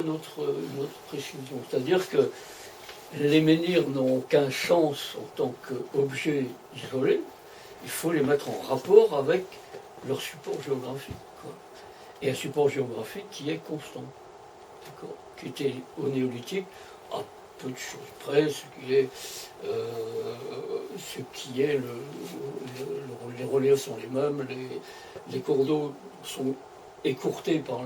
une autre précision. C'est-à-dire que les menhirs n'ont aucun sens en tant qu'objet isolé. Il faut les mettre en rapport avec leur support géographique, quoi. Et un support géographique qui est constant, d'accord, qui était au néolithique, à peu de choses près, ce qui est les reliefs sont les mêmes, les cours d'eau sont écourtés par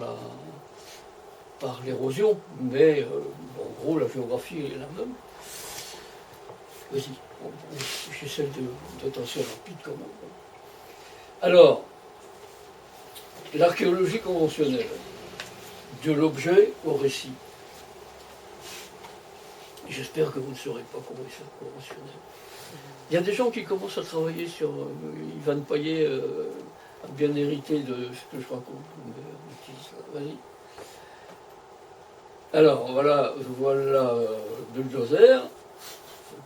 l'érosion, mais en gros la géographie est la même. Vas-y, j'essaie d'être assez rapide quand même. Alors, l'archéologie conventionnelle, de l'objet au récit. J'espère que vous ne saurez pas comment c'est conventionnel. Il y a des gens qui commencent à travailler sur Ivan Payet, a bien hérité de ce que je raconte. Vas-y. Alors, voilà bulldozer,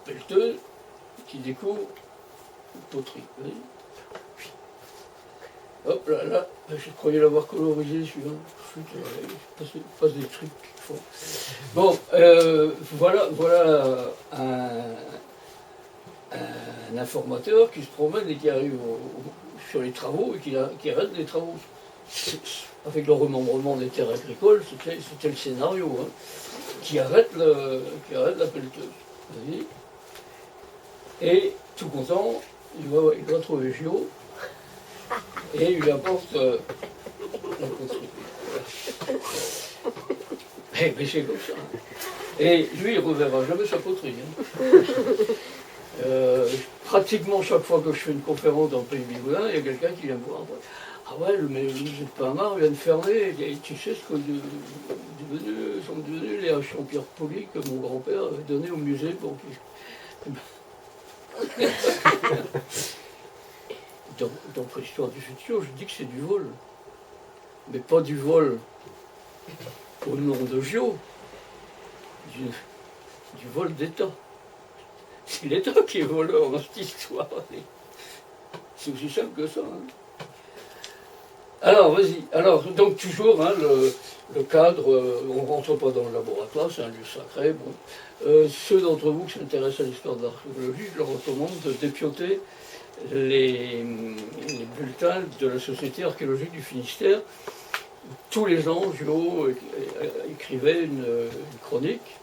pelleteuse, qui découvre une poterie. Vas-y. Hop là, je croyais l'avoir colorisé celui-là. Il passe des trucs qu'il faut. Bon, voilà un informateur qui se promène et qui arrive sur les travaux et qui arrête les travaux. Avec le remembrement des terres agricoles, c'était le scénario, hein, qui arrête la pelleteuse. Vas-y. Et tout content, il va trouver Gio et il lui apporte la poterie. Mais c'est comme ça. Et lui, il ne reverra jamais sa poterie. Hein. Pratiquement chaque fois que je fais une conférence dans le Pays Bigoudin, il y a quelqu'un qui vient me voir. Ah ouais, mais le musée de Pinmar vient de fermer. Et tu sais ce que sont devenus les haches en pierre polie que mon grand-père avait donné au musée pour qu'il. Dans Préhistoire du futur, je dis que c'est du vol. Mais pas du vol au nom de Gio, du vol d'État. C'est l'État qui est voleur dans cette histoire. C'est aussi simple que ça. Hein. Alors, vas-y. Alors, donc toujours, hein, le cadre, on ne rentre pas dans le laboratoire, c'est un lieu sacré. Bon. Ceux d'entre vous qui s'intéressent à l'histoire de l'archéologie, je leur recommande de dépioter les bulletins de la Société archéologique du Finistère. Tous les ans, Gio écrivait une chronique.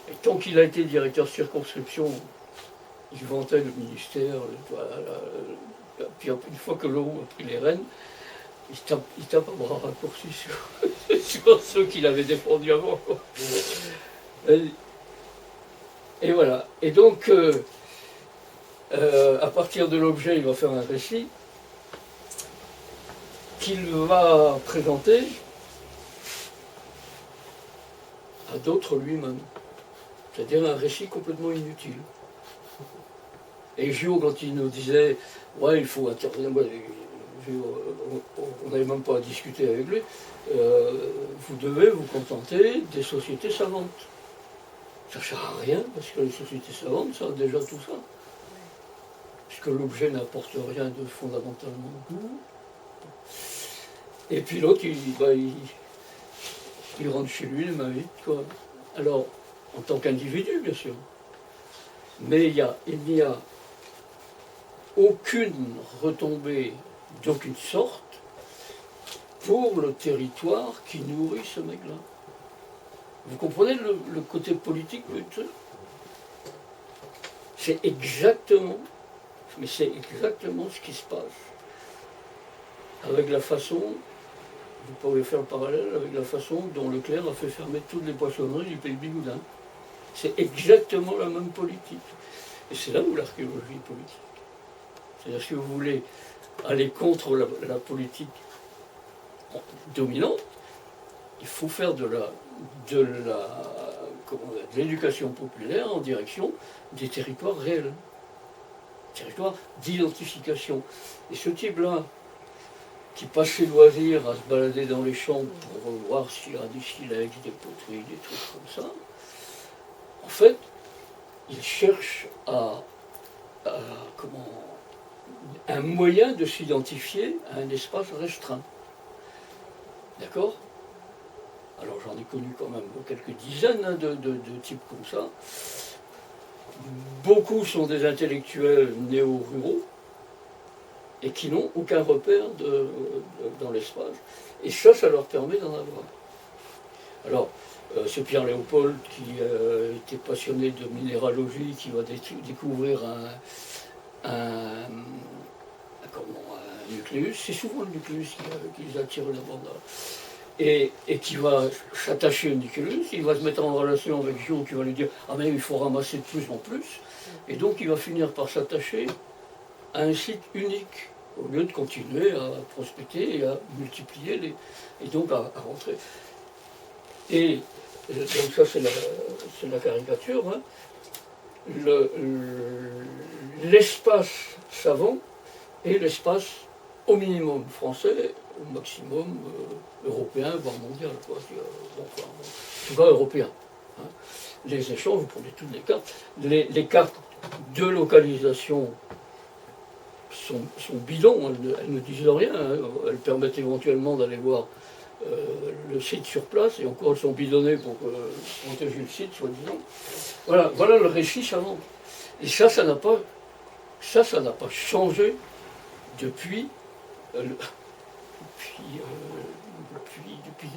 Et tant qu'il a été directeur de circonscription, il vantait le ministère. Puis une fois que Leroux a pris les rênes, il tape à bras raccourcis sur ceux qu'il avait défendus avant. Et voilà. Et donc, à partir de l'objet, il va faire un récit qu'il va présenter à d'autres lui-même. C'est-à-dire un récit complètement inutile. Et Gio, quand il nous disait « Ouais, il faut intervenir », on n'avait même pas à discuter avec lui, vous devez vous contenter des sociétés savantes. Ça ne sert à rien, parce que les sociétés savantes savent déjà tout ça. Puisque l'objet n'apporte rien de fondamentalement nouveau. Et puis l'autre, il rentre chez lui les mains vides, quoi. Alors, en tant qu'individu, bien sûr. Mais il n'y a aucune retombée d'aucune sorte pour le territoire qui nourrit ce mec-là. Vous comprenez le côté politique de tout ça? C'est exactement ce qui se passe. Avec la façon, vous pouvez faire le parallèle avec la façon dont Leclerc a fait fermer toutes les poissonneries du Pays Bigoudin. C'est exactement la même politique. Et c'est là où l'archéologie est politique. C'est-à-dire, si vous voulez aller contre la politique dominante, il faut faire de l'éducation populaire en direction des territoires réels, territoires d'identification. Et ce type-là, qui passe ses loisirs à se balader dans les champs pour voir s'il y a des silex, des poteries, des trucs comme ça, en fait, il cherche un moyen de s'identifier à un espace restreint. D'accord? Alors j'en ai connu quand même quelques dizaines hein, de types comme ça. Beaucoup sont des intellectuels néo-ruraux et qui n'ont aucun repère dans l'espace. Et ça leur permet d'en avoir. Alors, c'est Pierre Léopold qui était passionné de minéralogie, qui va découvrir un nucléus. C'est souvent le nucléus qui les attire d'abord. Et qui va s'attacher au nucléus, il va se mettre en relation avec Gio qui va lui dire « Ah mais il faut ramasser de plus en plus ». Et donc il va finir par s'attacher à un site unique, au lieu de continuer à prospecter et à multiplier, et donc à rentrer. Et donc ça c'est la caricature. Hein. L'espace savant et l'espace au minimum français, au maximum européen, voire mondial. Quoi. Enfin, en tout cas européen. Hein. Les échanges, vous prenez toutes les cartes. Les cartes de localisation sont bidons, elles ne disent rien. Hein. Elles permettent éventuellement d'aller voir le site sur place, et encore elles sont bidonnées pour protéger le site, soi-disant. Voilà le récit savant. Et ça n'a pas changé depuis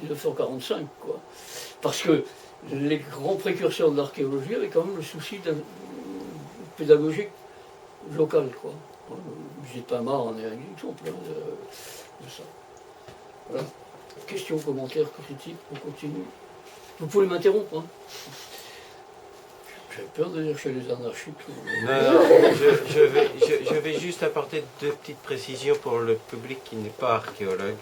1945, quoi. Parce que les grands précurseurs de l'archéologie avaient quand même le souci pédagogique local, quoi. Le musée de Pinmar en est un exemple de ça. Voilà. Questions, commentaires, critiques, on continue. Vous pouvez m'interrompre, hein. J'avais peur de dire chez les anarchistes. Non, je vais juste apporter deux petites précisions pour le public qui n'est pas archéologue,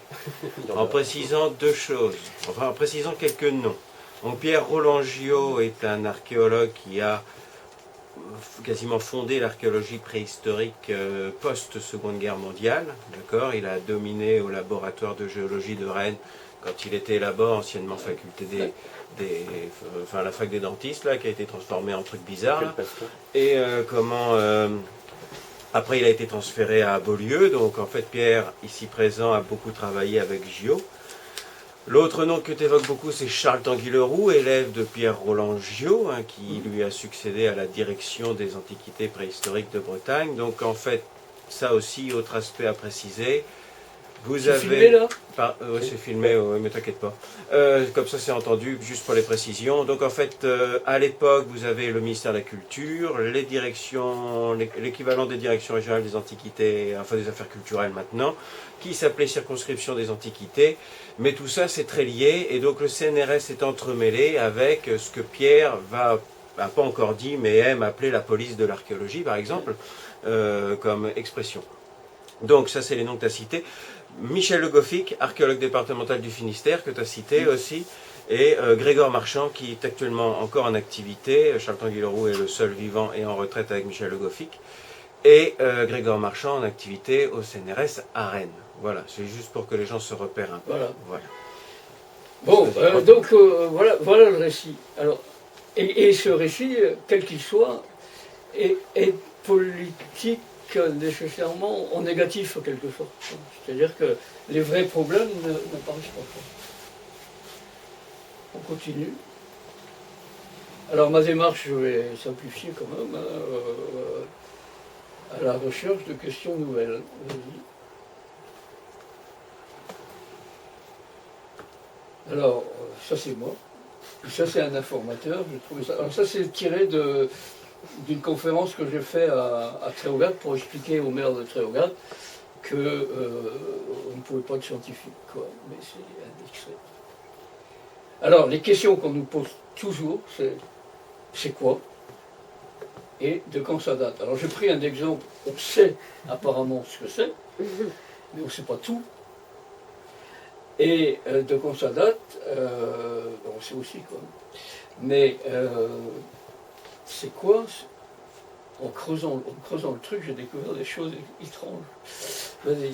en précisant deux choses, enfin en précisant quelques noms. Donc, Pierre Roland-Gioz est un archéologue qui a quasiment fondé l'archéologie préhistorique post-Seconde Guerre mondiale. D'accord, il a dominé au laboratoire de géologie de Rennes quand il était là-bas, anciennement faculté enfin la fac des dentistes, là, qui a été transformée en truc bizarre. Là. Et après, il a été transféré à Beaulieu. Donc, en fait, Pierre, ici présent, a beaucoup travaillé avec Gioz. L'autre nom que tu évoques beaucoup, c'est Charles Tanguy Leroux, élève de Pierre Roland-Gioz, hein, qui lui a succédé à la direction des antiquités préhistoriques de Bretagne. Donc, en fait, ça aussi, autre aspect à préciser. Vous avez... filmé là oui, c'est filmé, ouais, mais t'inquiète pas. Comme ça, c'est entendu, juste pour les précisions. Donc, en fait, à l'époque, vous avez le ministère de la Culture, les directions, l'équivalent des directions régionales des antiquités, enfin des affaires culturelles maintenant, qui s'appelait circonscription des antiquités. Mais tout ça, c'est très lié, et donc le CNRS est entremêlé avec ce que Pierre n'a pas encore dit, mais aime appeler la police de l'archéologie, par exemple, comme expression. Donc, ça, c'est les noms que tu as cités. Michel Le Goffic, archéologue départemental du Finistère, que tu as cité aussi, et Grégoire Marchand, qui est actuellement encore en activité. Charles Tanguy Leroux est le seul vivant et en retraite avec Michel Le Goffic. Et Grégoire Marchand en activité au CNRS à Rennes. Voilà, c'est juste pour que les gens se repèrent un peu. Voilà. Bon, donc voilà le récit. Alors, et ce récit, quel qu'il soit, est politique nécessairement en négatif en quelque sorte. C'est-à-dire que les vrais problèmes n'apparaissent pas. On continue. Alors ma démarche, je vais simplifier quand même, à la recherche de questions nouvelles. Vas-y. Alors, ça c'est moi. Et ça c'est un informateur. J'ai trouvé ça. Alors ça c'est tiré d'une conférence que j'ai faite à Tréogad pour expliquer au maire de Tréogad qu'on ne pouvait pas être scientifique, quoi. Mais c'est un extrait. Alors, les questions qu'on nous pose toujours, c'est quoi et de quand ça date. Alors, j'ai pris un exemple, on sait apparemment ce que c'est, mais on ne sait pas tout. Et de quand ça date, on sait aussi, quoi. Mais c'est quoi? En creusant le truc, j'ai découvert des choses étranges. Vas-y.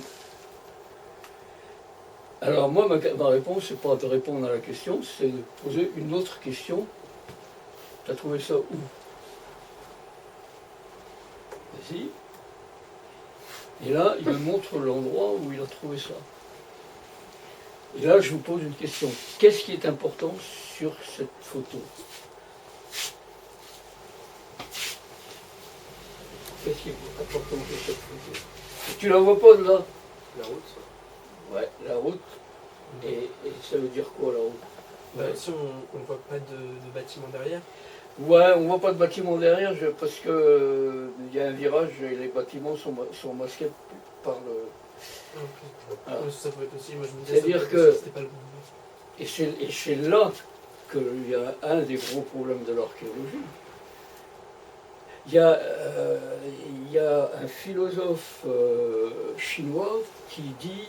Alors moi, ma réponse, c'est pas de répondre à la question, c'est de poser une autre question. Tu as trouvé ça où? Vas-y. Et là, il me montre l'endroit où il a trouvé ça. Et là, je vous pose une question. Qu'est-ce qui est important sur cette photo? Qu'est-ce qui est important sur cette photo? Tu la vois pas de là? La route. Ouais, la route. Et ça veut dire quoi la route? Bah, si on ne voit pas de bâtiment derrière. Ouais, on voit pas de bâtiment derrière parce que il y a un virage et les bâtiments sont masqués par le. Ah, ok. Ah. Ça peut être aussi, moi je me disais, C'est-à-dire ça peut être que- aussi, c'était pas le bon. Et c'est là qu'il y a un des gros problèmes de l'archéologie. Il y a un philosophe chinois qui dit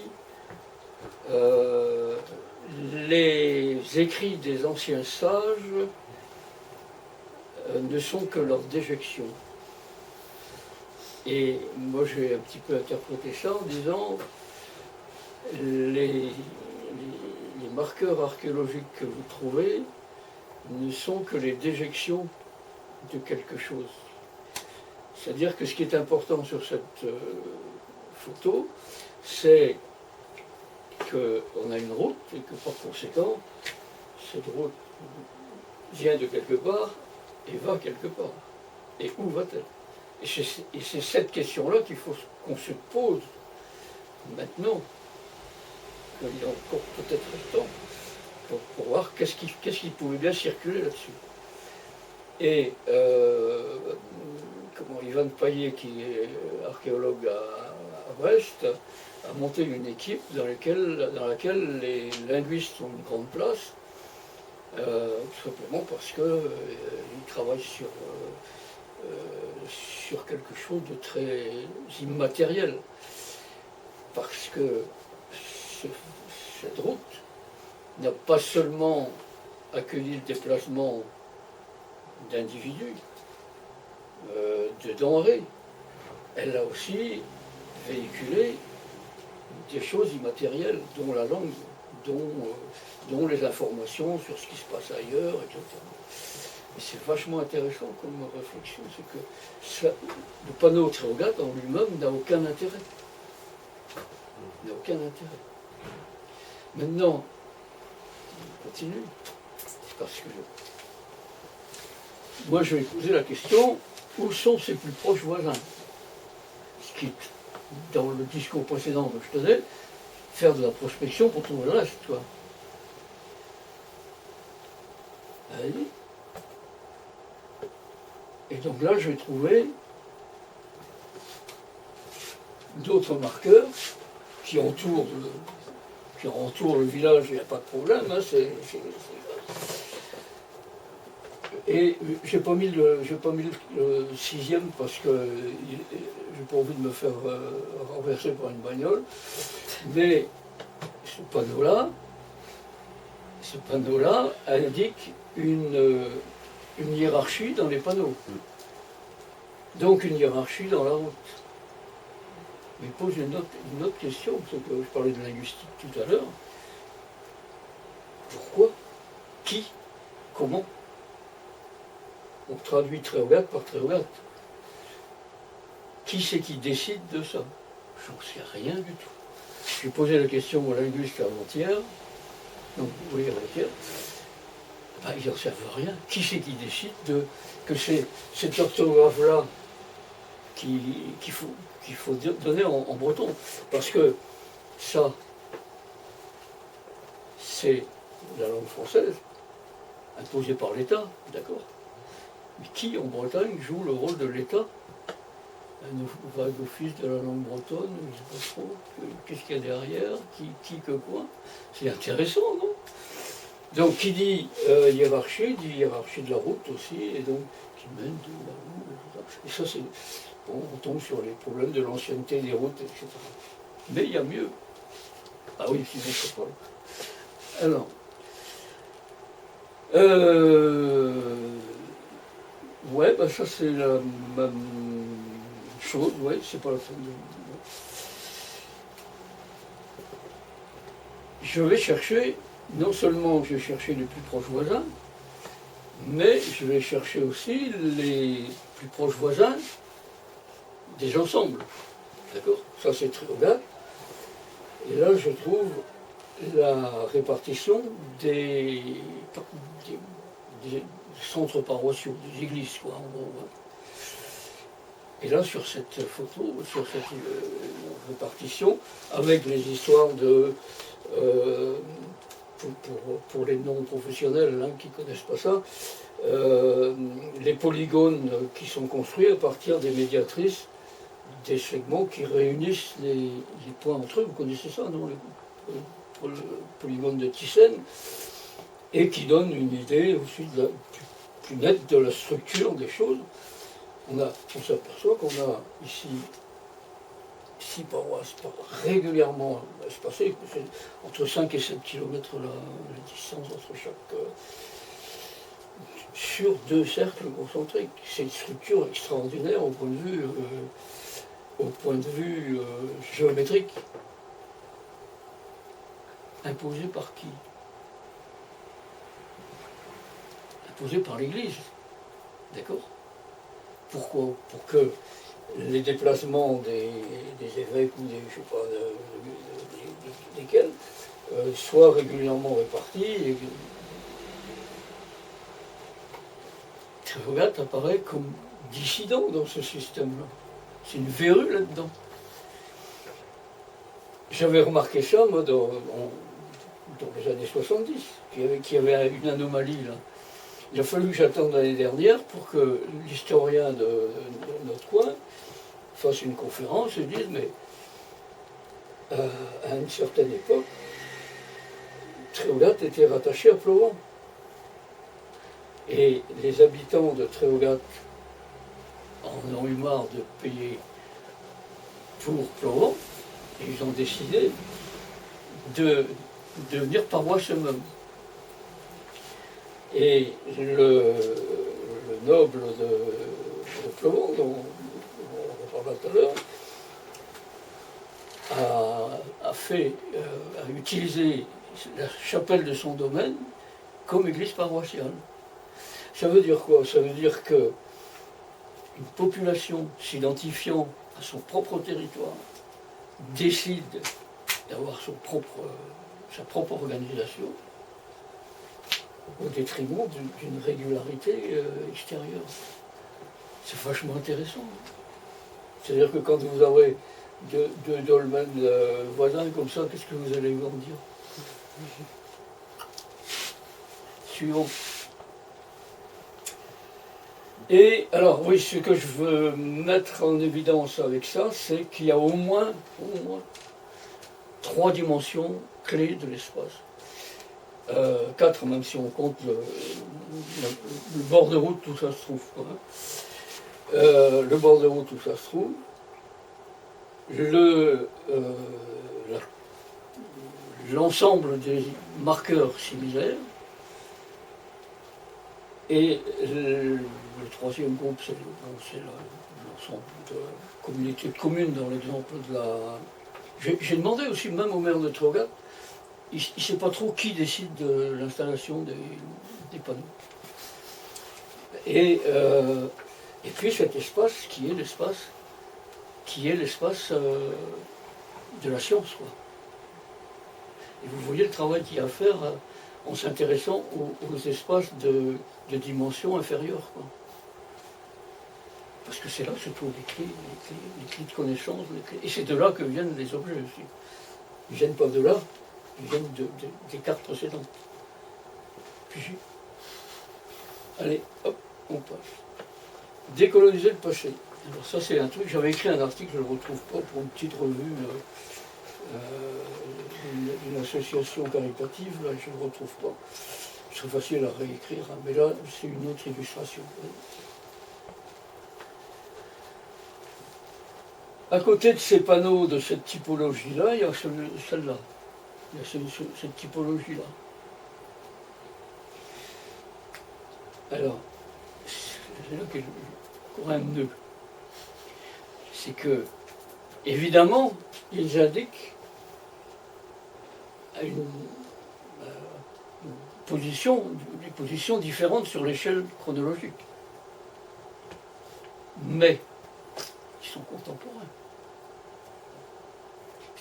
les écrits des anciens sages ne sont que leur déjection. Et moi j'ai un petit peu interprété ça en disant les marqueurs archéologiques que vous trouvez ne sont que les déjections de quelque chose. C'est-à-dire que ce qui est important sur cette photo, c'est qu'on a une route et que par conséquent, cette route vient de quelque part et va quelque part. Et où va-t-elle? Et c'est cette question-là qu'il faut qu'on se pose maintenant, qu'il y a encore peut-être le temps, pour voir qu'est-ce qui pouvait bien circuler là-dessus. Et Ivan Payet, qui est archéologue à Brest, a monté une équipe dans laquelle les linguistes ont une grande place, tout simplement parce qu'ils travaillent sur quelque chose de très immatériel. Parce que cette route n'a pas seulement accueilli le déplacement d'individus, de denrées, elle a aussi véhiculé des choses immatérielles, dont la langue, dont les informations sur ce qui se passe ailleurs, etc. Et c'est vachement intéressant comme réflexion, c'est que le panneau Tréogate en lui-même n'a aucun intérêt. N'a aucun intérêt. Maintenant, on continue, parce que moi je vais poser la question, où sont ses plus proches voisins? Ce qui, dans le discours précédent que je tenais, faire de la prospection pour trouver le reste, quoi. Allez. Et donc là, je vais trouver d'autres marqueurs qui entourent le village, il n'y a pas de problème. Hein, Et j'ai pas mis le sixième parce que j'ai pas envie de me faire renverser par une bagnole. Mais ce panneau-là indique une hiérarchie dans les panneaux. Donc une hiérarchie dans la route. Mais pose une autre question, parce que je parlais de linguistique tout à l'heure. Pourquoi? Qui? Comment? On traduit Tréogate par Tréogate. Qui c'est qui décide de ça? J'en sais rien du tout. J'ai posé la question au linguiste avant-hier, donc oui, avant-hier. Ben, ils n'en savent rien. Qui c'est qui décide que c'est cette orthographe-là qu'il faut donner en breton? Parce que ça, c'est la langue française, imposée par l'État, d'accord? Mais qui en Bretagne joue le rôle de l'État? Un vague office de la langue bretonne, je ne sais pas trop, qu'est-ce qu'il y a derrière, qui que quoi? C'est intéressant, non? Donc qui dit hiérarchie, dit hiérarchie de la route aussi, et donc qui mène de la route, et ça c'est... Bon, on tombe sur les problèmes de l'ancienneté des routes, etc. Mais il y a mieux. Ah oui, sinon c'est pas. Alors, ouais, bah ça c'est la même chose, ouais, c'est pas la fin de... Je vais chercher, non seulement je vais chercher les plus proches voisins, mais je vais chercher aussi les plus proches voisins des ensembles. D'accord? Ça c'est Tréogate. Et là je trouve la répartition des centres paroissiaux, des églises, quoi, en gros. Hein. Et là, sur cette photo, sur cette répartition, avec les histoires de... pour les non-professionnels hein, qui ne connaissent pas ça, les polygones qui sont construits à partir des médiatrices, des segments qui réunissent les points entre eux. Vous connaissez ça, non? Le polygone de Thyssen, et qui donne une idée aussi plus nette de la structure des choses. On s'aperçoit qu'on a ici 6 paroisses régulièrement espacées, c'est entre 5 et 7 km la distance entre chaque... sur 2 cercles concentriques. C'est une structure extraordinaire au point de vue géométrique. Imposée par qui? Imposée par l'Église. D'accord? Pourquoi? Pour que les déplacements des évêques ou des, je sais pas, desquels soient régulièrement répartis. Et Trévogat apparaît comme dissident dans ce système-là. C'est une verrue là-dedans. J'avais remarqué ça, moi, dans les années 70, qu'il y avait une anomalie là. Il a fallu que j'attende l'année dernière pour que l'historien de notre coin fasse une conférence et dise, mais à une certaine époque, Trévogat était rattaché à Plovan. Et les habitants de Trévogat en ont eu marre de payer pour Plovan, et ils ont décidé de devenir paroisse eux-mêmes. Et le noble de Plovan, dont on parlera tout à l'heure, a utilisé la chapelle de son domaine comme église paroissiale. Ça veut dire quoi? Ça veut dire que une population s'identifiant à son propre territoire décide d'avoir sa propre organisation au détriment d'une régularité extérieure. C'est vachement intéressant. C'est-à-dire que quand vous aurez deux dolmens voisins comme ça, qu'est-ce que vous allez leur dire? Suivant. Et alors, oui, ce que je veux mettre en évidence avec ça, c'est qu'il y a au moins 3 dimensions clés de l'espace. 4, même si on compte le bord de route où ça se trouve. Le bord de route où ça se trouve. L'ensemble des marqueurs similaires. Et le troisième groupe, c'est l'ensemble de communautés communes dans l'exemple de la... J'ai demandé aussi même au maire de Trévogat, il ne sait pas trop qui décide de l'installation des panneaux. Et puis cet espace qui est l'espace de la science, quoi. Et vous voyez le travail qu'il y a à faire en s'intéressant aux espaces de dimension inférieure, quoi. Parce que c'est là que se trouvent les clés de connaissance. Et c'est de là que viennent les objets aussi. Ils ne viennent pas de là, ils viennent des cartes précédentes. Puis, allez, hop, on passe. Décoloniser le passé. Alors ça c'est un truc, j'avais écrit un article, je ne le retrouve pas, pour une petite revue d'une association caritative, là je ne le retrouve pas. Ce serait facile à réécrire, hein, mais là c'est une autre illustration. À côté de ces panneaux de cette typologie-là, il y a celle-là. Il y a cette typologie-là. Alors, c'est là qu'il y a un nœud. C'est que, évidemment, ils indiquent des positions différentes sur l'échelle chronologique. Mais, ils sont contemporains.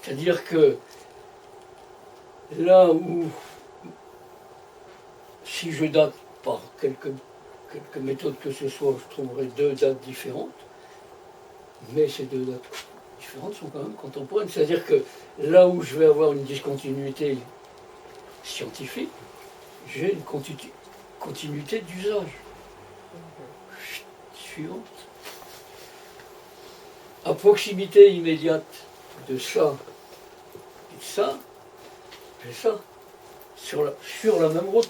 C'est-à-dire que là où, si je date par quelques méthodes que ce soit, je trouverai deux dates différentes, mais ces deux dates différentes sont quand même contemporaines. C'est-à-dire que là où je vais avoir une discontinuité scientifique, j'ai une continuité d'usage. Suivante. À proximité immédiate de ça et de ça, j'ai ça, sur la même route.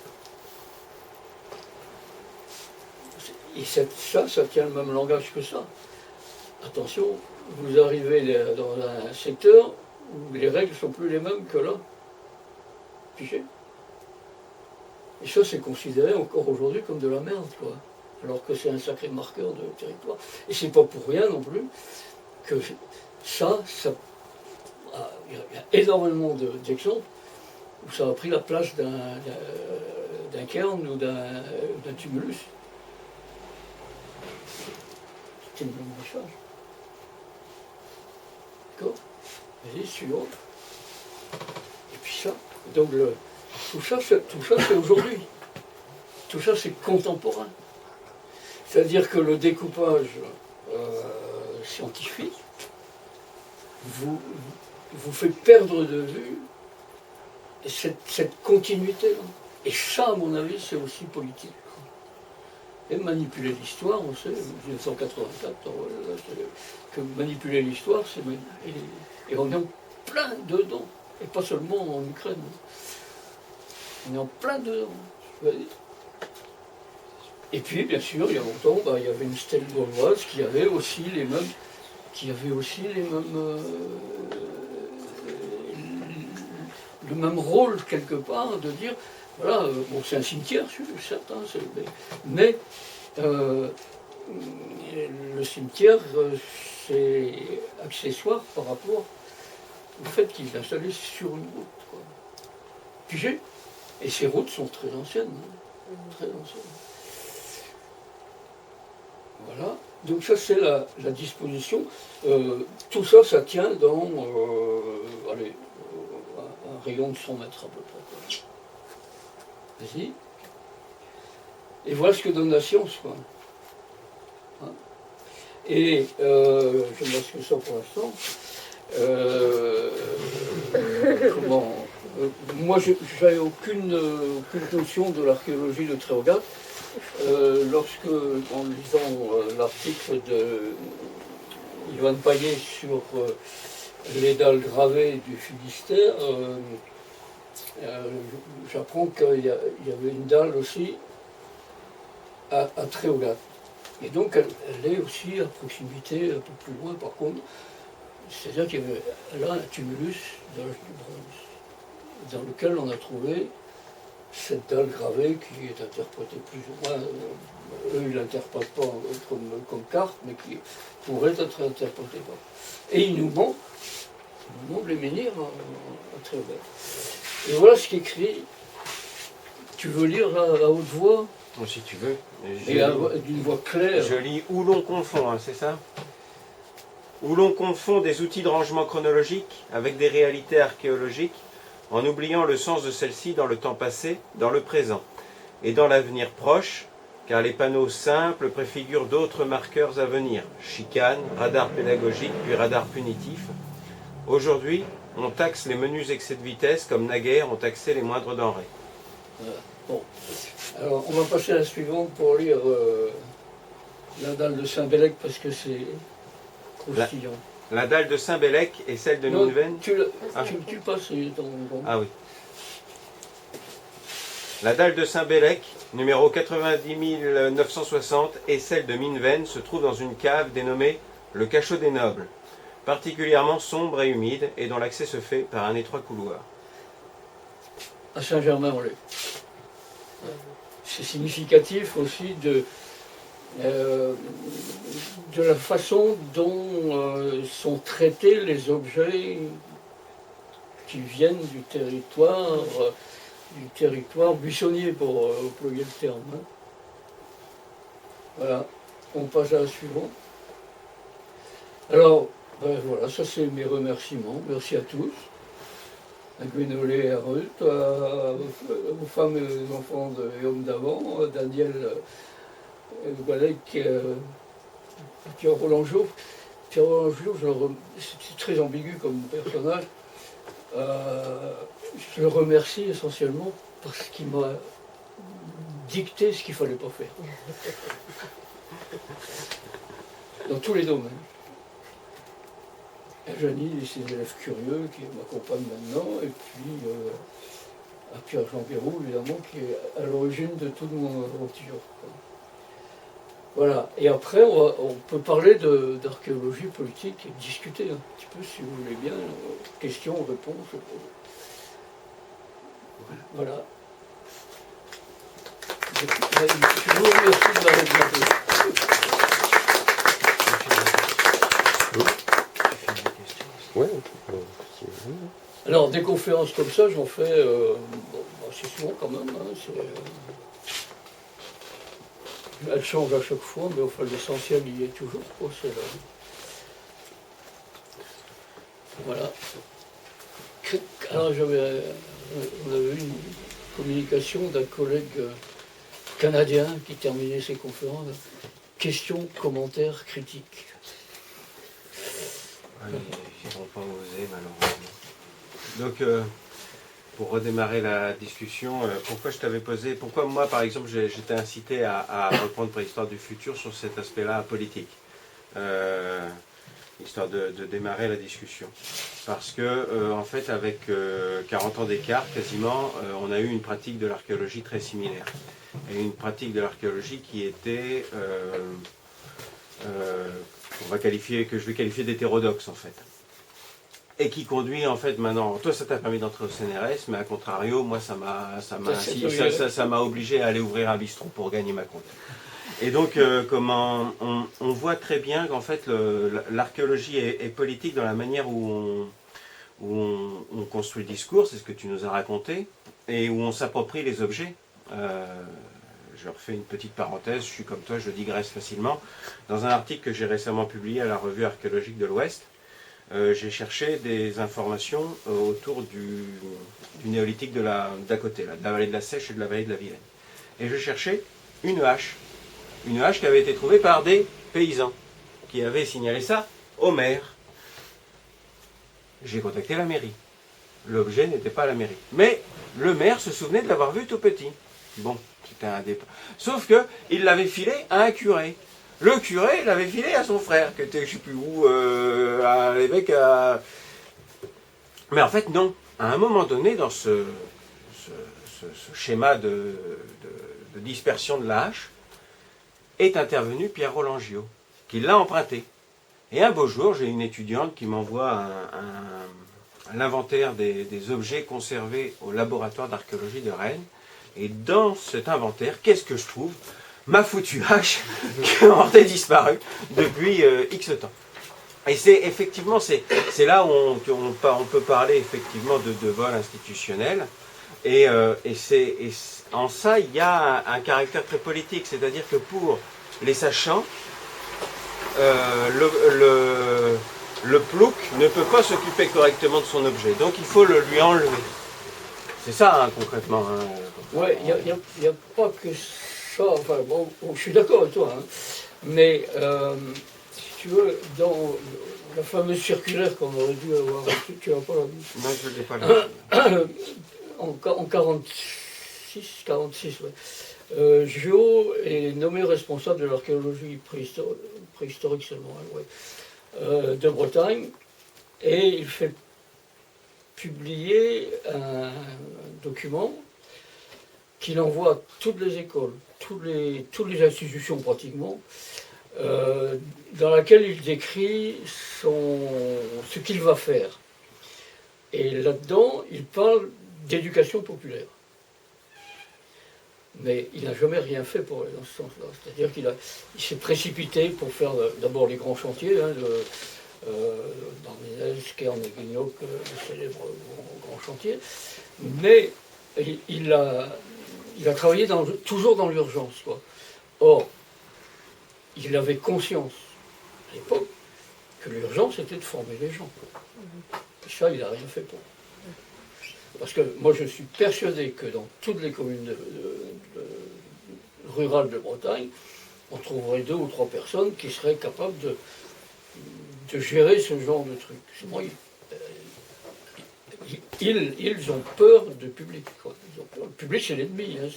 Et ça tient le même langage que ça. Attention, vous arrivez dans un secteur où les règles ne sont plus les mêmes que là. Pigé. Et ça, c'est considéré encore aujourd'hui comme de la merde, quoi. Alors que c'est un sacré marqueur de territoire. Et c'est pas pour rien non plus que ça il y a énormément d'exemples où ça a pris la place d'un cairn ou d'un tumulus. C'était une bonne message. D'accord? Vas-y, suivant. Et puis ça. Donc tout ça c'est aujourd'hui. Tout ça c'est contemporain. C'est-à-dire que le découpage scientifique vous fait perdre de vue cette continuité-là. Et ça, à mon avis, c'est aussi politique. Et manipuler l'histoire, on sait, 1984, que manipuler l'histoire, c'est et on est en plein dedans. Et pas seulement en Ukraine. On est en plein dedans. Et puis, bien sûr, il y a longtemps, il y avait une stèle gauloise qui avait aussi les mêmes, le même rôle quelque part de dire, voilà, bon, c'est un cimetière, certes, mais le cimetière, c'est accessoire par rapport au fait qu'il est installé sur une route, quoi. Pigé. Et ces routes sont très anciennes, hein, très anciennes. Voilà. Donc ça, c'est la disposition. Tout ça, ça tient dans un rayon de 100 mètres à peu près. Vas-y. Et voilà ce que donne la science, quoi. Hein. Et je masque ça pour l'instant. Moi, j'avais aucune notion de l'archéologie de Tréogat. Lorsque, en lisant l'article de Ivan Paillet sur les dalles gravées du Finistère, j'apprends qu'il y avait une dalle aussi à Tréogat. Et donc elle est aussi à proximité, un peu plus loin par contre. C'est-à-dire qu'il y avait là un tumulus d'âge du bronze, dans lequel on a trouvé cette dalle gravée qui est interprétée plus ou moins, eux ils ne l'interprètent pas comme carte, mais qui pourrait être interprétée par. Et il nous montre les menhirs à Tréogat. Et voilà ce qu'écrit. Tu veux lire à haute voix? Si tu veux. Et d'une voix claire. Je lis où l'on confond, hein, c'est ça? Où l'on confond des outils de rangement chronologique avec des réalités archéologiques, en oubliant le sens de celles-ci dans le temps passé, dans le présent, et dans l'avenir proche, car les panneaux simples préfigurent d'autres marqueurs à venir, chicane, radar pédagogique, puis radar punitif. Aujourd'hui, on taxe les menus excès de vitesse comme naguère on taxait les moindres denrées. Voilà. Bon. Alors, on va passer à la suivante pour lire la dalle de Saint-Bellec parce que c'est croustillant. La dalle de Saint-Bellec et celle de Minven. Tu passes ton... Ah oui. La dalle de Saint-Bellec, numéro 90 960, et celle de Minven se trouvent dans une cave dénommée le Cachot des Nobles, particulièrement sombre et humide et dont l'accès se fait par un étroit couloir. À Saint-Germain-en-Laye. C'est significatif aussi de la façon dont sont traités les objets qui viennent du territoire buissonnier, pour employer le terme. Hein. Voilà, on passe à la suivante. Alors, ben voilà, ça c'est mes remerciements. Merci à tous. à Gwénolé et à Ruth, aux femmes et aux enfants et hommes d'avant, à Daniel Walek, Pierre Roland-Jour. Pierre Roland-Jour, c'est très ambigu comme personnage. Je le remercie essentiellement parce qu'il m'a dicté ce qu'il ne fallait pas faire. Dans tous les domaines. Janie et ses élèves curieux qui m'accompagnent maintenant, et puis à Pierre-Jean Pérou, évidemment, qui est à l'origine de toute mon aventure. Voilà. Et après, on peut parler d'archéologie politique et discuter un petit peu, si vous voulez bien, questions, réponses. Voilà. Je vous remercie de m'avoir écouté. Ouais. Alors, des conférences comme ça, j'en fais assez souvent quand même. Hein, elles changent à chaque fois, mais enfin, l'essentiel y est toujours. Voilà. Alors, on avait eu une communication d'un collègue canadien qui terminait ses conférences. Questions, commentaires, critiques. Ils n'ont pas osé, malheureusement. Donc, pour redémarrer la discussion, pourquoi moi, par exemple, j'étais incité à reprendre Préhistoire du futur sur cet aspect-là politique, histoire de démarrer la discussion. Parce que, en fait, avec 40 ans d'écart, quasiment, on a eu une pratique de l'archéologie très similaire. Et une pratique de l'archéologie qui était... que je vais qualifier d'hétérodoxe en fait. Et qui conduit en fait maintenant, toi ça t'a permis d'entrer au CNRS, mais à contrario, moi ça m'a obligé à aller ouvrir un bistrot pour gagner ma compte. Et donc on voit très bien qu'en fait l'archéologie est politique dans la manière où on construit le discours, c'est ce que tu nous as raconté, et où on s'approprie les objets. Je refais une petite parenthèse, je suis comme toi, je digresse facilement. Dans un article que j'ai récemment publié à la revue archéologique de l'Ouest, j'ai cherché des informations autour du néolithique d'à côté, là, de la vallée de la Seiche et de la vallée de la Vilaine. Et je cherchais une hache qui avait été trouvée par des paysans, qui avaient signalé ça au maire. J'ai contacté la mairie. L'objet n'était pas à la mairie. Mais le maire se souvenait de l'avoir vu tout petit. Bon, c'était un départ. Sauf qu'il l'avait filé à un curé. Le curé l'avait filé à son frère, qui était je ne sais plus où, à l'évêque. Mais en fait, non. À un moment donné, dans ce schéma de dispersion de la hache, est intervenu Pierre Roland-Gio, qui l'a emprunté. Et un beau jour, j'ai une étudiante qui m'envoie l'inventaire des objets conservés au laboratoire d'archéologie de Rennes. Et dans cet inventaire, qu'est-ce que je trouve? Ma foutue hache qui aurait disparu depuis X temps. Et c'est effectivement, c'est là où on peut parler effectivement de vol institutionnel. Et en ça, il y a un caractère très politique. C'est-à-dire que pour les sachants, le plouc ne peut pas s'occuper correctement de son objet. Donc il faut le lui enlever. C'est ça, hein, concrètement. Hein. Ouais, il n'y a pas que ça. Enfin, bon, je suis d'accord avec toi. Hein. Mais, si tu veux, dans la fameuse circulaire qu'on aurait dû avoir, tu n'as pas la vue. Non, je ne l'ai pas là. En 46, ouais. Gio est nommé responsable de l'archéologie préhistorique seulement, hein, ouais, de Bretagne. Et il fait publier un document qu'il envoie à toutes les écoles, toutes les institutions pratiquement, dans laquelle il décrit ce qu'il va faire. Et là-dedans, il parle d'éducation populaire. Mais il n'a jamais rien fait dans ce sens-là. C'est-à-dire qu'il s'est précipité pour faire d'abord les grands chantiers, hein, dans les Kern et Guignauc, le célèbre grand chantier. Mais il a travaillé toujours dans l'urgence. Or, il avait conscience, à l'époque, que l'urgence était de former les gens. Et ça, il n'a rien fait pour. Parce que moi je suis persuadé que dans toutes les communes rurales de Bretagne, on trouverait 2 ou 3 personnes qui seraient capables de gérer ce genre de truc. Sinon, ils ont peur du public. Quoi. Ils ont peur. Le public, c'est l'ennemi, hein,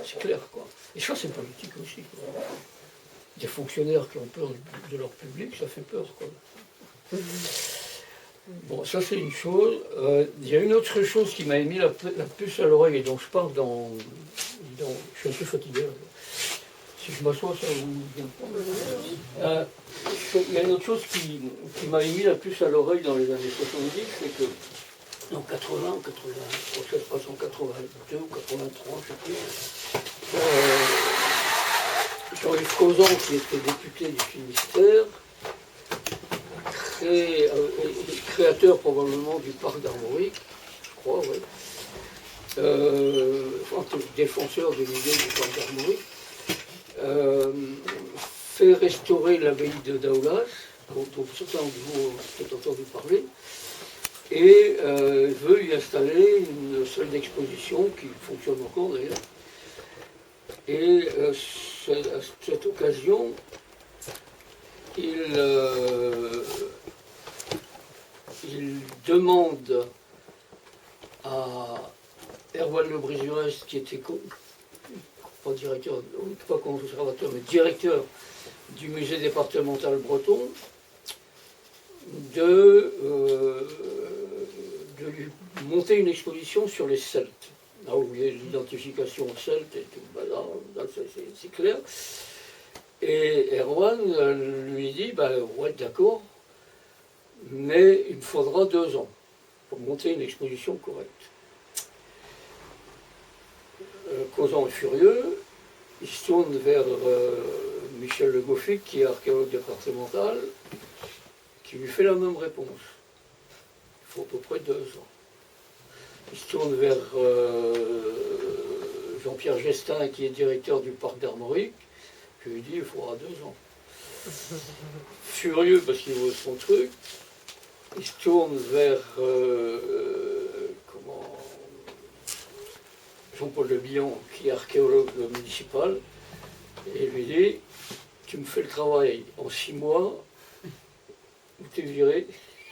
c'est clair. Quoi. Et ça, c'est politique aussi. Quoi. Des fonctionnaires qui ont peur de leur public, ça fait peur. Quoi. Bon, ça, c'est une chose. Il y a une autre chose qui m'a mis la puce à l'oreille et dont je parle dans... Je suis un peu fatigué. Là. Si je m'assois, ça vous... il y a une autre chose qui m'avait mis la puce à l'oreille dans les années 70, c'est que en 80, en 83, je sais pas, en 82 ou 83, je sais plus, Jean-Yves Cauzan, qui était député du Finistère, créateur probablement du parc d'Armorique, je crois, oui, défenseur de l'idée du parc d'Armorique, fait restaurer l'abbaye de Daoulas, dont certains de vous ont peut-être entendu parler, et veut y installer une salle d'exposition qui fonctionne encore d'ailleurs. Et à cette occasion, il demande à Erwan Le Brésurès, qui était pas directeur, pas conservateur, mais directeur du musée départemental breton, de lui monter une exposition sur les Celtes. Là où il y a l'identification celte et tout, ben là c'est clair. Et Erwan lui dit, ouais d'accord, mais il me faudra 2 ans pour monter une exposition correcte. Cauzan est furieux, il se tourne vers Michel Le Gouffic, qui est archéologue départemental, qui lui fait la même réponse. Il faut à peu près 2 ans. Il se tourne vers Jean-Pierre Gestin, qui est directeur du parc d'Armorique, qui lui dit il faudra 2 ans. Furieux parce qu'il veut son truc, il se tourne vers Jean-Paul Le Bihan, qui est archéologue municipal, et lui dit tu me fais le travail en 6 mois, ou t'es viré,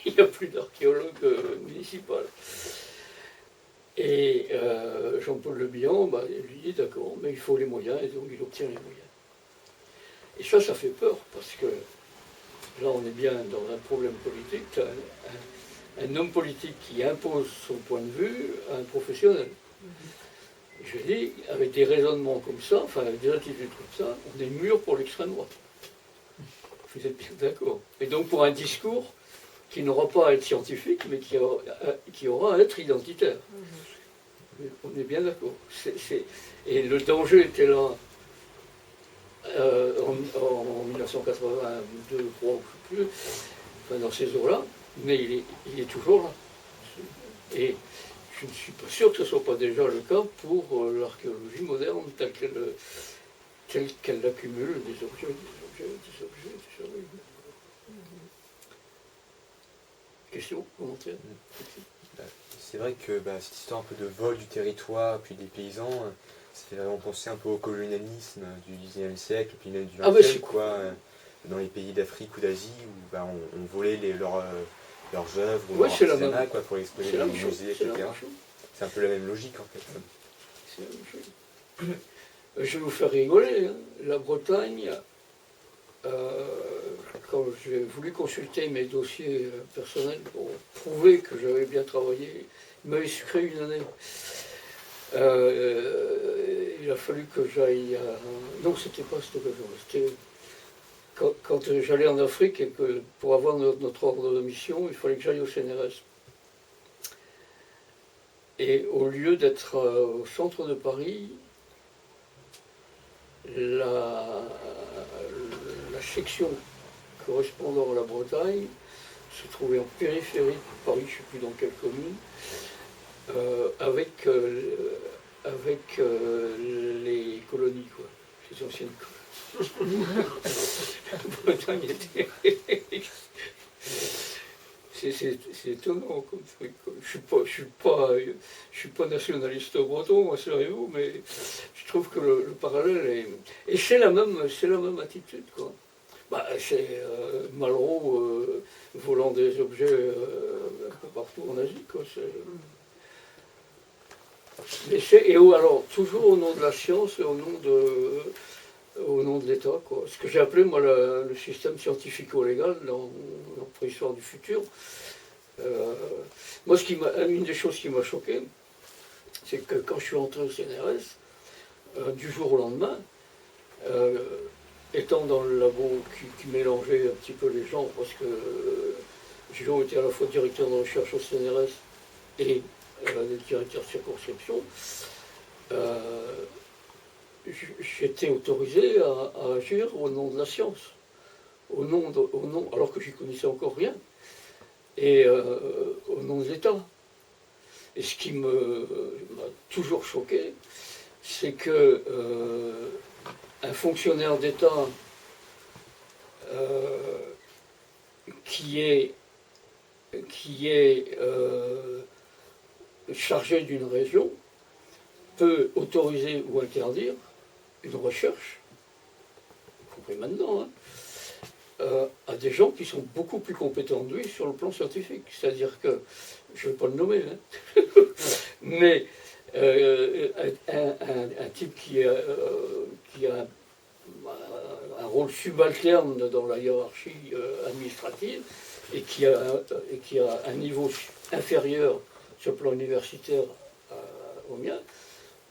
il n'y a plus d'archéologue municipal. Et Jean-Paul Le Bihan lui dit d'accord, mais il faut les moyens, et donc il obtient les moyens. Et ça fait peur, parce que là on est bien dans un problème politique, un homme politique qui impose son point de vue à un professionnel. Je dis, avec des raisonnements comme ça, enfin avec des attitudes comme ça, on est mûr pour l'extrême droite. Vous êtes bien d'accord. Et donc pour un discours qui n'aura pas à être scientifique, mais qui aura à être identitaire. On est bien d'accord. Et le danger était là en 1982, je crois, je ne sais plus, enfin dans ces eaux-là, mais il est toujours là. Et je ne suis pas sûr que ce ne soit pas déjà le cas pour l'archéologie moderne telle qu'elle accumule des objets. Question, commentaire? C'est vrai que cette histoire un peu de vol du territoire, puis des paysans, ça fait vraiment penser un peu au colonialisme du XIXe siècle, puis même du XXe, dans les pays d'Afrique ou d'Asie, où on volait leurs œuvres ou leurs artisanats pour exposer dans les musées, etc. C'est un peu la même logique en fait. C'est la même chose. Je vais vous faire rigoler, hein. La Bretagne, quand j'ai voulu consulter mes dossiers personnels pour prouver que j'avais bien travaillé, il m'avait sucré une année. Il a fallu que j'aille à... Non, c'était pas cette occasion. C'était quand j'allais en Afrique et que pour avoir notre ordre de mission, il fallait que j'aille au CNRS. Et au lieu d'être au centre de Paris, la section correspondant à la Bretagne se trouvait en périphérie de Paris, je ne sais plus dans quelle commune, avec les colonies, quoi, les anciennes colonies. La Bretagne était... C'est étonnant comme truc. Je suis pas nationaliste breton, moi, sérieux, mais je trouve que le parallèle est. Et c'est la même attitude, quoi. Bah, c'est Malraux volant des objets un peu partout en Asie, quoi. Alors, toujours au nom de la science et au nom de l'État, quoi. Ce que j'ai appelé, moi, le système scientifico-légal dans Préhistoire du futur. Moi, une des choses qui m'a choqué, c'est que quand je suis entré au CNRS, du jour au lendemain, étant dans le labo qui mélangeait un petit peu les gens, parce que Gillot était à la fois directeur de recherche au CNRS et directeur de circonscription, j'étais autorisé à agir au nom de la science, alors que j'y connaissais encore rien, et au nom de l'État. Et ce qui m'a toujours choqué, c'est que un fonctionnaire d'État qui est chargé d'une région peut autoriser ou interdire une recherche, y compris maintenant, à des gens qui sont beaucoup plus compétents que lui sur le plan scientifique. C'est-à-dire que, je ne vais pas le nommer, mais un type qui a un rôle subalterne dans la hiérarchie administrative et qui a un niveau inférieur sur le plan universitaire au mien,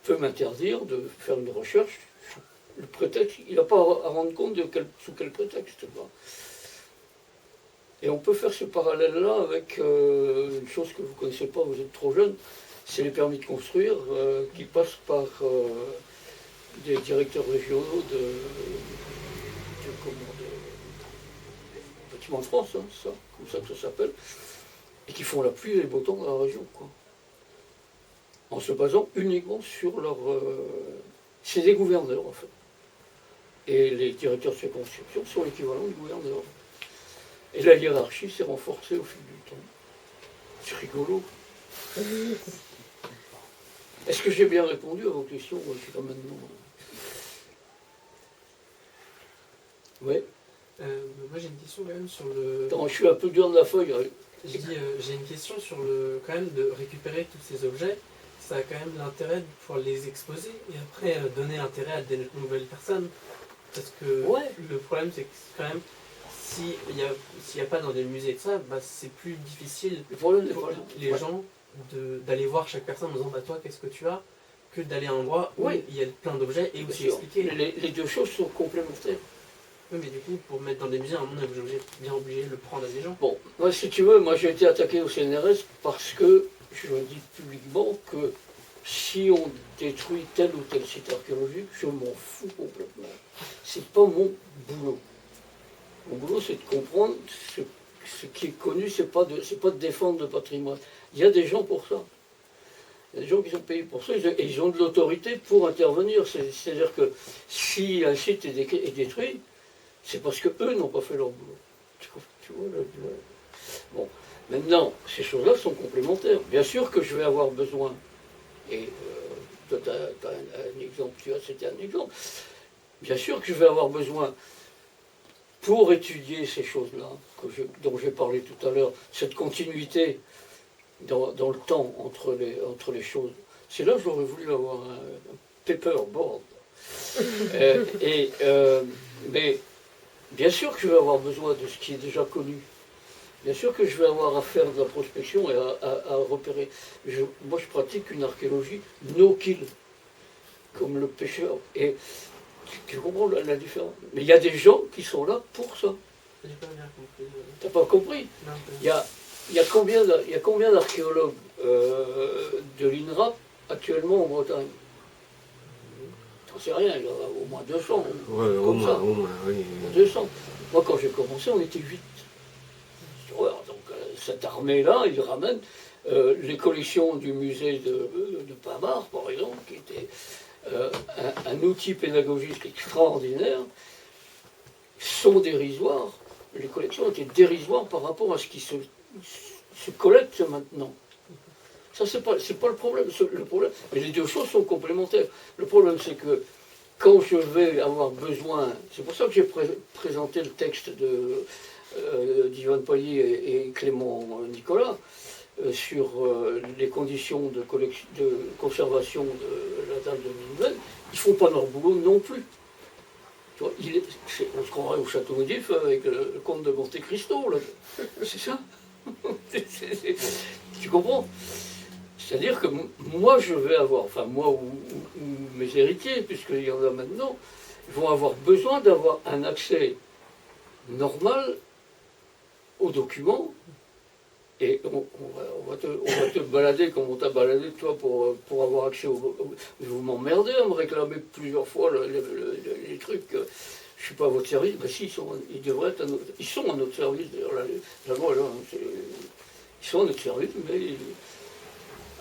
peut m'interdire de faire une recherche. Le prétexte, il n'a pas à rendre compte sous quel prétexte. Et on peut faire ce parallèle-là avec une chose que vous ne connaissez pas, vous êtes trop jeune, c'est les permis de construire qui passent par des directeurs régionaux de Bâtiments de France, ça, comme ça que ça s'appelle, et qui font la pluie et les beaux temps dans la région, quoi. En se basant uniquement sur leur... c'est des gouverneurs, en fait. Et les directeurs de circonscription sont l'équivalent du gouverneur. Et la hiérarchie s'est renforcée au fil du temps. C'est rigolo. Est-ce que j'ai bien répondu à vos questions jusqu'à maintenant? Oui. Moi j'ai une question quand même sur le... Attends, je suis un peu dur de la feuille. Je dis, j'ai une question sur le... quand même de récupérer tous ces objets. Ça a quand même l'intérêt de pouvoir les exposer et après donner intérêt à des nouvelles personnes. Parce que le problème c'est que quand même, s'il n'y a pas dans des musées et tout ça, bah, c'est plus difficile pour les gens d'aller voir chaque personne en disant bah, toi qu'est-ce que tu as, que d'aller à un endroit où il y a plein d'objets et aussi expliquer. Les deux choses sont complémentaires. Oui, mais du coup, pour mettre dans des musées, à un moment, on est bien obligé de le prendre à des gens. Bon, moi, si tu veux, j'ai été attaqué au CNRS parce que je dis publiquement que si on détruit tel ou tel site archéologique, je m'en fous complètement. C'est pas mon boulot. Mon boulot, c'est de comprendre ce qui est connu, c'est pas de défendre le patrimoine. Il y a des gens pour ça. Il y a des gens qui sont payés pour ça, et ils ont de l'autorité pour intervenir. C'est-à-dire que si un site est détruit, c'est parce qu'eux n'ont pas fait leur boulot. Tu vois, bon, maintenant, ces choses-là sont complémentaires. Bien sûr que je vais avoir besoin, et toi, tu as un exemple, c'était un exemple. Bien sûr que je vais avoir besoin, pour étudier ces choses-là, dont j'ai parlé tout à l'heure, cette continuité dans le temps entre les choses. C'est là que j'aurais voulu avoir un paperboard. Mais bien sûr que je vais avoir besoin de ce qui est déjà connu. Bien sûr que je vais avoir à faire de la prospection et à repérer. Moi, je pratique une archéologie no-kill, comme le pêcheur. Et tu comprends la différence. Mais il y a des gens qui sont là pour ça. J'ai pas bien compris. T'as pas compris? Non, il y a combien d'archéologues de l'INRAP actuellement en Bretagne? J'en sais rien, il y en a au moins 200. Ouais, au moins, oui. 200. Moi, quand j'ai commencé, on était 8. Donc, cette armée-là, ils ramènent les collections du musée de Pamar, par exemple, qui était un outil pédagogique extraordinaire, sont dérisoires. Les collections étaient dérisoires par rapport à ce qui se se collectent maintenant. Ça, c'est pas le problème. Le problème. Mais les deux choses sont complémentaires. Le problème, c'est que quand je vais avoir besoin, c'est pour ça que j'ai présenté le texte d'Yvan Poirier et Clément Nicolas sur les conditions de conservation de la dalle de Nivelles, ils ne font pas leur boulot non plus. Tu vois, on se croirait au château d'If avec le comte de Monte Cristo, là. C'est ça. Tu comprends? C'est-à-dire que moi, je vais avoir, enfin moi ou mes héritiers, puisqu'il y en a maintenant, vont avoir besoin d'avoir un accès normal aux documents. Et on va te balader comme on t'a baladé, toi, pour avoir accès vous m'emmerdez à me réclamer plusieurs fois les trucs. Je ne suis pas à votre service. Ben si, ils devraient être ils sont à notre service, d'ailleurs. La loi, là, ils sont à notre service, mais...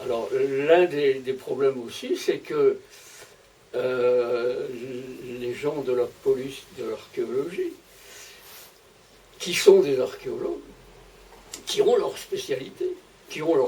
Alors, l'un des problèmes aussi, c'est que les gens de la police de l'archéologie, qui sont des archéologues, qui ont leur spécialité, qui ont leur